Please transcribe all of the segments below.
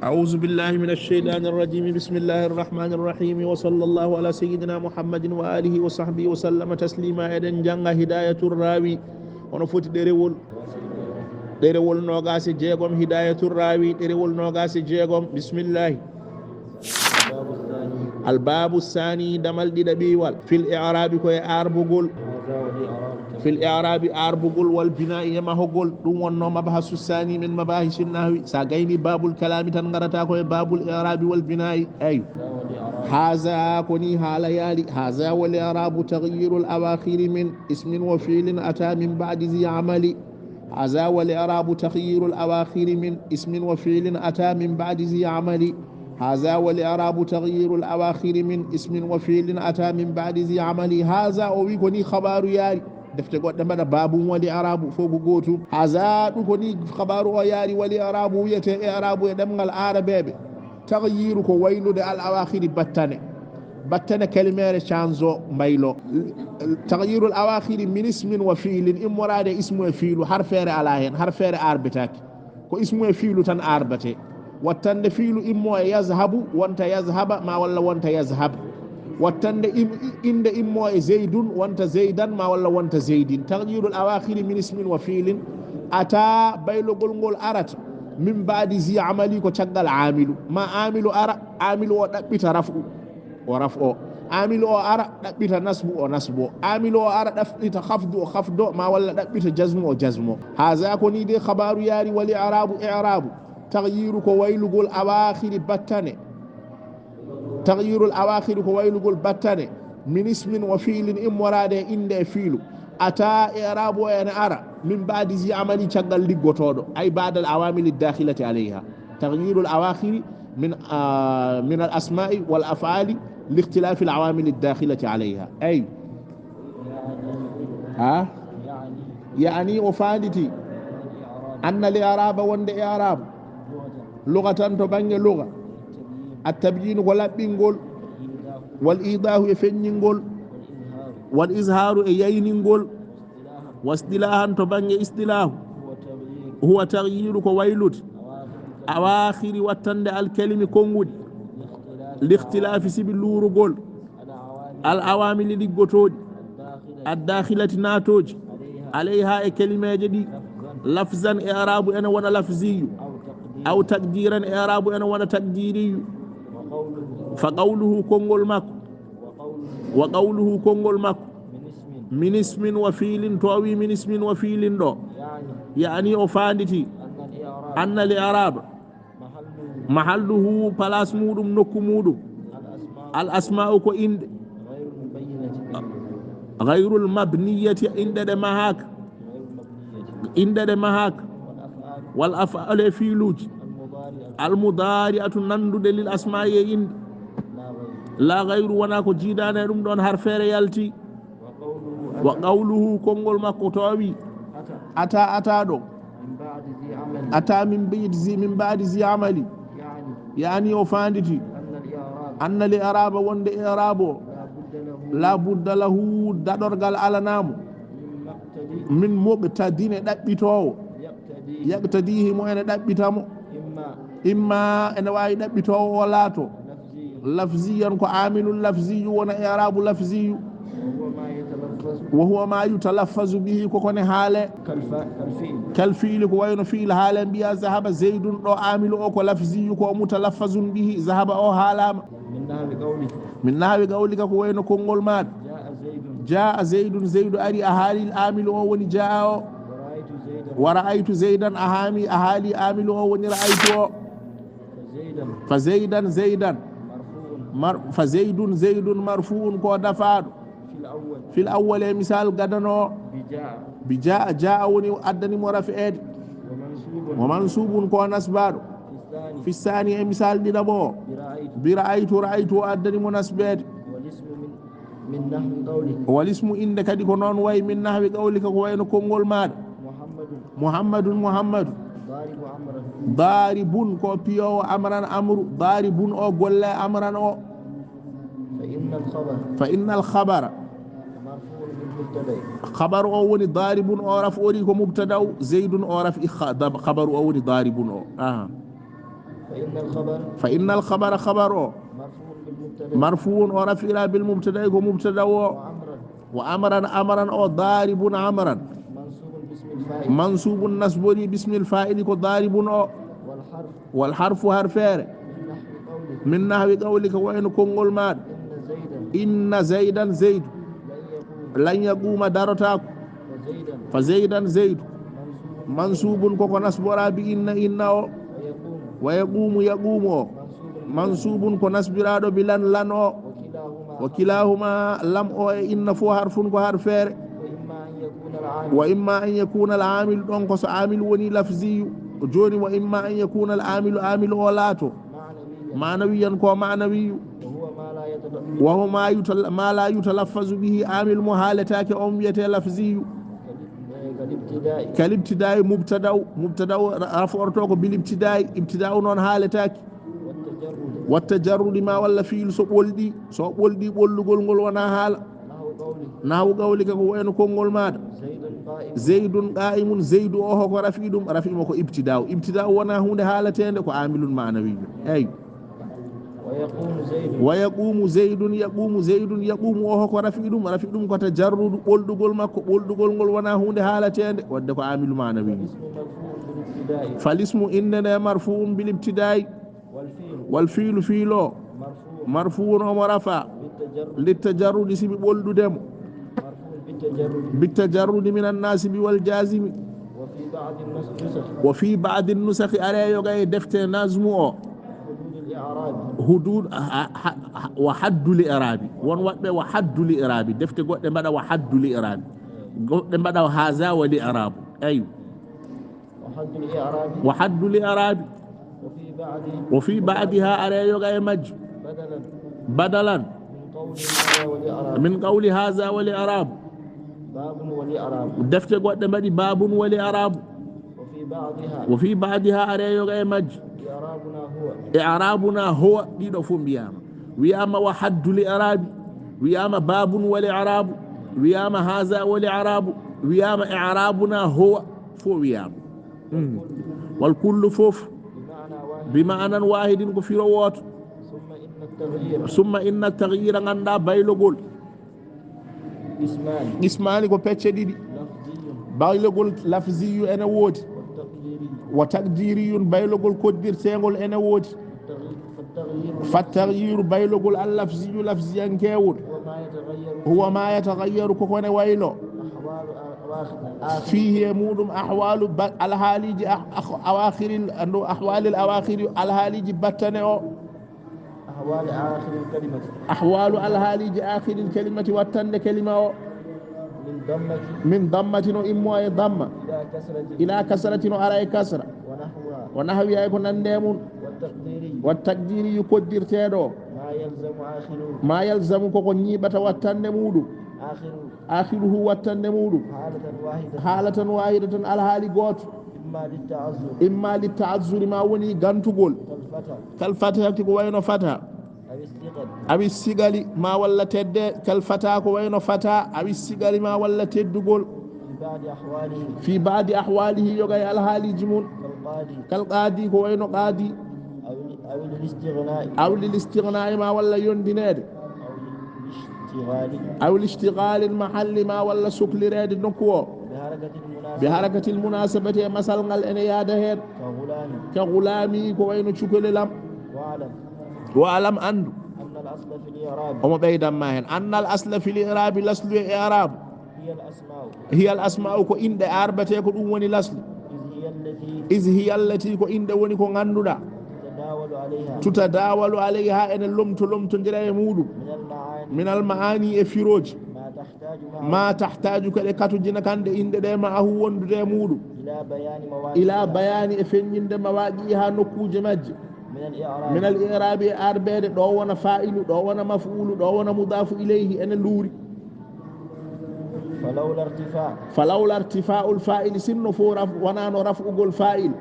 أعوذ بالله من الشيطان الرجيم بسم الله الرحمن الرحيم وصلى الله على سيدنا محمد وآله وصحبه وسلم تسليما إذن جنغ هداية الراوي ونفوت درول نوغاسي جيغم هداية الراوي درول نوغاسي جيغم بسم الله. الباب الثاني دمال دي دبيوال في الإعراب كوي أربغول في الإعراب أربغول والبناء يمهغول دون ونو مبحث الثاني من مباحث النحو ساغيني باب الكلام تنغرتا كوي باب الإعراب والبناء أي هذا كوني حاليالي هذا والإعراب تغيير الأواخر من اسم وفعل أتى من بعد ذي عمل هذا والإعراب تغيير الأواخر من اسم وفعل أتى من بعد ذي عمل هذا والإعراب تغيير الأواخر من اسم وفعل أتى من بعد ذي عمل هذا ويكوني خبار ياري دفتي قد ماذا باب والإعراب فوق قوتو هذا ويكوني خبار ياري والإعراب ويتي إعراب يدمغ العرب تغيير كويل الأواخر بطنة كلمة شانزو ميلو تغيير الأواخر من اسم وفعل إن مراد اسم وفعل حرفير علىهن حرفير أربتك كو اسم وفعل تن أربتك واتند فيلو إمو يذهب وانت يذهب ما ولا وانت يذهب واتند إند إمو زيد وانت زيدا ما ولا وانت زيد تغيير الأواخر من اسم وفعل أتى بيلو قلنقل أرت من بعد زي عملي كو تشغل عامل ما عامل أرى عامل ودبت رفع عامل أرى دبت نصب ونصب عامل أرى دبت خفض ما ولا دبت جزم هذا كوني دي خبار ياري والإعراب إعراب تغيير كويل قول أواخر بطنة تغيير الأواخر كويل قول بطنة من اسم وفيل إم وراد إند فيل أتى إعراب وأنا أرى من بعد زي عملي تشغل لغوتودو أي بعد العوامل الداخلة عليها تغيير الأواخر من الأسماء والأفعال لاختلاف العوامل الداخلة عليها أي يعني وفادتي أن الإعراب وند إعراب لغة تبني لغة التبيين ولا بينقول والإيضاح يفنينقول والإظهار يينقول واصطلاحا تبني اصطلاح هو تغيير كويلوت أواخر وتند الكلمة كونغود لاختلاف سبيل قول العوامل للقطوج الداخلة ناتوج عليها كلمة جديد لفظا إعراب أنا وانا لفظي أو تقديرا إعراب أنا وانا تقديري فقوله كونغول ماكو وقوله كونغول ماكو من اسم وفيل توي من اسم وفيل دو يعني أفادتي أن الإعراب محله بلاس مودم نكو مودم الأسماء كو إند غير المبنية عند دمهاك عند دمهاك والأفعال في لوج المضارعة نندو دليل أسماء إند لا غير وناكو جيدان رم دون حرفير يالتي وقوله كونغول ماكو توي أتا دو أتا من بعد زي عملي يعني وفاندتي أن الإعراب وند إعرابه لا بد له دادرغال على نامو من مبتدين دبيتو يقتديه مو أنا دبيتامو إما أنا واي دبيتو ولاتو لفظيا كو عامل لفظي وانا إعراب لفظي وهو ما يتلفظ به كون حاله كالفيل كو وين فيل حالا بيا ذهب زيد دو عامل او كو لفظي كو متلفظ به ذهب او حالا من نحو قولك كو وين كونغول مات جاء زيد اري اهالي العامل او وني جاء ورأيت زيدا اهالي عامل او وني رأيته فزيد مرفوع كو دفع في الأول مثال قدنو بجاء وني أدني مرفعات ومنصوب كو نسبار في الثاني مثال دبو برأيت أدني مناسبات والاسم إنك دي كنون وي من نحو قولك وين كونغول ماد محمد ضارب كو بيو أمرا أمر ضارب أو قول أمرا أو فإن الخبر خبر أو ضارب أو رفع أو مبتدا زيد أو رفع خبر أو ضارب أو فإن الخبر خبر مرفوع ورفع بالمبتدا ومبتدا وأمرا أو ضارب أمرا منصوب نصبني باسم الفاعل كضارب والحرف حرفان من نحو قولك وإن كنقول ماد إن زيدا زيد لن يقوم دارتاك فزيدا زيد منصوب كوكو نصبرا بإن ويقوم منصوب كنصبرا بلن لن وكلاهما لم أو إن فو حرف كحرفير وإما أن يكون العامل دونك عامل وني لفظي جوني وإما أن يكون العامل عامل أولاتو معنويا كو معنوي وهو ما لا يتلفظ به عامل محالتاك أمية لفظي كالابتداء مبتدا رفعتوك بالابتداء ابتداء نون حالتاك والتجرد ما ولا فيل سو بولدي بولغول ngol wana hala nahu qawlika ko wayno kongol mada zaidun qa'imun zaidu o ko rafidum rafimo ko ibtida'u wana hunde halatende ko amilun ma'nawi ay ويقوم زيد يقوم o ko rafidum ko tajarrud boldugol makko boldugol ngol wana hunde halatende wadde ko amilu ma'nawi falismu inna marfu'un bil ibtida'i والفيل فيلو مرفوع ومرفع للتجرد سبي بولدودم بالتجرد من الناسب والجازم وفي بعض النسخ أرى يوغاي دفتر نازمو حدود وحد لإرابي وحد لإرابي دفتر قد بدا وحد لإرابي قد بدا هذا ولإراب أيوه وحد لإرابي وفي بعدها أرى يوغاي مج بدلا من قول هذا ولإراب باب ولإراب دفتر قد بدي باب ولإراب وفي بعدها أرى يوغاي مج إعرابنا هو دي دفون بياما وياما وحد لإراب وياما باب ولإعراب وياما هذا ولإعراب وياما إعرابنا هو فو وياما والكل فوف بمعنى واحد كفير وات ثم إن التغيير غندا بايلوغول اسمان كو بيتشي دي بايلوغول لفظي انا وود وتقديري بايلوغول كودير سيغول انا وود فالتغيير بايلوغول اللفظي لفظيا كيود هو ما يتغير كو ne waylo فيه مودم أحوال الهاليج أواخر أحوال الأواخر الهاليج بتنه أحوال الهاليج آخر الكلمة والتن كلمة من ضمة إما ضمة إلى كسرة على كسرة ونحو يكون النمون والتقدير يقدر تيرو ما يلزم كوكو نيبة والتن مودو آخره والتنمود حالة واحدة الحالي قوت إما للتعذر ما وني غانتوغول كالفتح كوينو فتح أبي السيغالي ما ولا تد كالفتح كوينو فتح أبي السيغالي ما ولا تدغول في بعض أحواله يغاي الحالي جمون كالقاضي كوينو قاضي أو للاستغناء ما ولا يندناد أو الاشتغال المحل ما ولا سكل راد نكو بحركة المناسبة مثلا الانيادة كغلامي كوين شكل لم وعلم أن الأصل في الإعراب وما بيدا ماهن أن الأصل في الإعراب الأصل الإعراب هي الأسماء كو إند أربتة كو وني الأصل إذ هي التي كو إند وني كو غاندودا تتداول عليها إن اللمت جرى مودو من المعاني افيروج ما تحتاج كلكاتو جنا كاند إند دي معه وندو دي مودو إلى بيان افنين دي مواجيها نكو جمج من الإعراب أربعة دوانا فاعل دوانا مفعول دوانا مضاف إليه أن اللوري فلولا ارتفاع الفاعل سن فورف ونان رفع الفاعل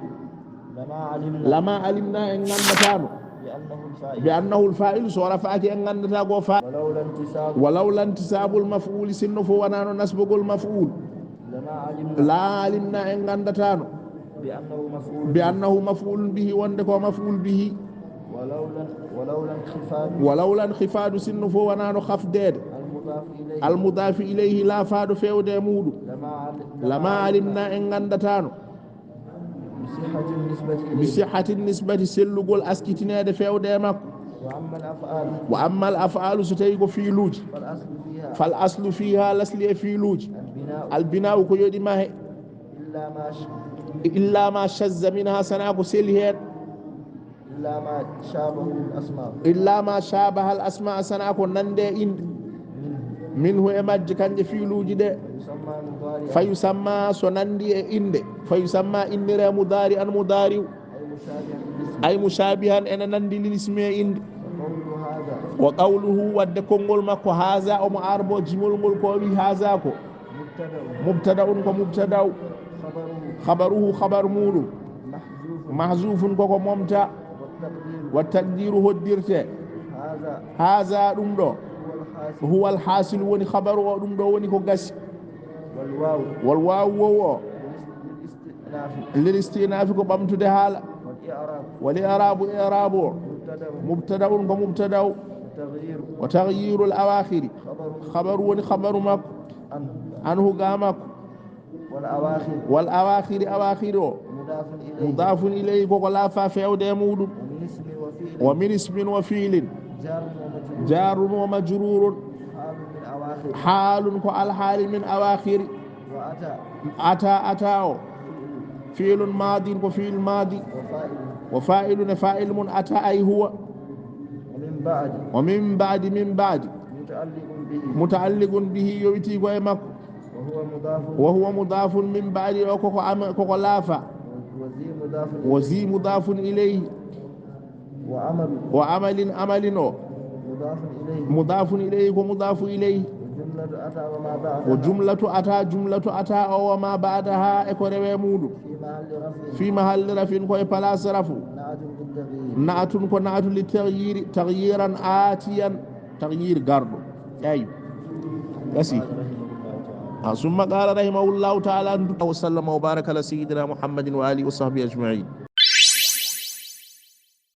لما علمنا إن نتانو بأنه الفاعل سورفاك إن نتاقو فاعل ولولا انتساب المفعول سن فو ونان نسبق المفعول لا علمنا إن نتانو بأنه مفعول به وندك مفعول به ولولا انخفاض سن فو ونانو خفدد المضاف إليه لا فاد فيود مود لما علمنا إن غندتانو بصحة النسبة سلغول أسكتنا فيود ماكو وأما الأفعال ستيغو في لوج فالأصل فيها لسلي في لوج البناء كيودي ما إلا ما شذ منها سناكو سلهين إلا ما شابه الأسماء سناكو نندي إن منه إمج كان في لوج ده فيسمى سنندي إن فيسمى إن مضارعا مضارع أي مشابها أن نندي للاسم إن وقوله ود كونغول ماكو هذا او معاربو جمول مول كو وي هذا كو مبتدا كو مبتدا خبره خبر مولو محذوف كو ممتا والتقدير هديرته هذا دوم دو هو الحاصل وني خبر ودوم دو وني كو غاس والواو للاستئناف كو بامتو حال والإعراب مبتدا ومبتدا وتغيير الأواخر خبر ونخبر مك عنه قامك والأواخر أواخر مضاف إليه ولا فاعل يمود ومن اسم وفيل جار ومجرور حال كالحال من أواخر أتى فعل ماضي وفعل ماضي وفاعل فاعل من أتى أي هو ومن بعد متعلق به يؤتي ويمك وهو مضاف من بعد وكوكو لافا وزي مضاف إليه وعمل مضاف إليه ومضاف إليه وجملة أتى وما بعدها إكوري مود في محل رفع كوي بلاس رفع نعت كو نعت للتغيير تغييرا آتيا تغيير غاردو أيوه يسي ثم قال رحمه الله تعالى وسلم وبارك على سيدنا محمد وآله وصحبه أجمعين.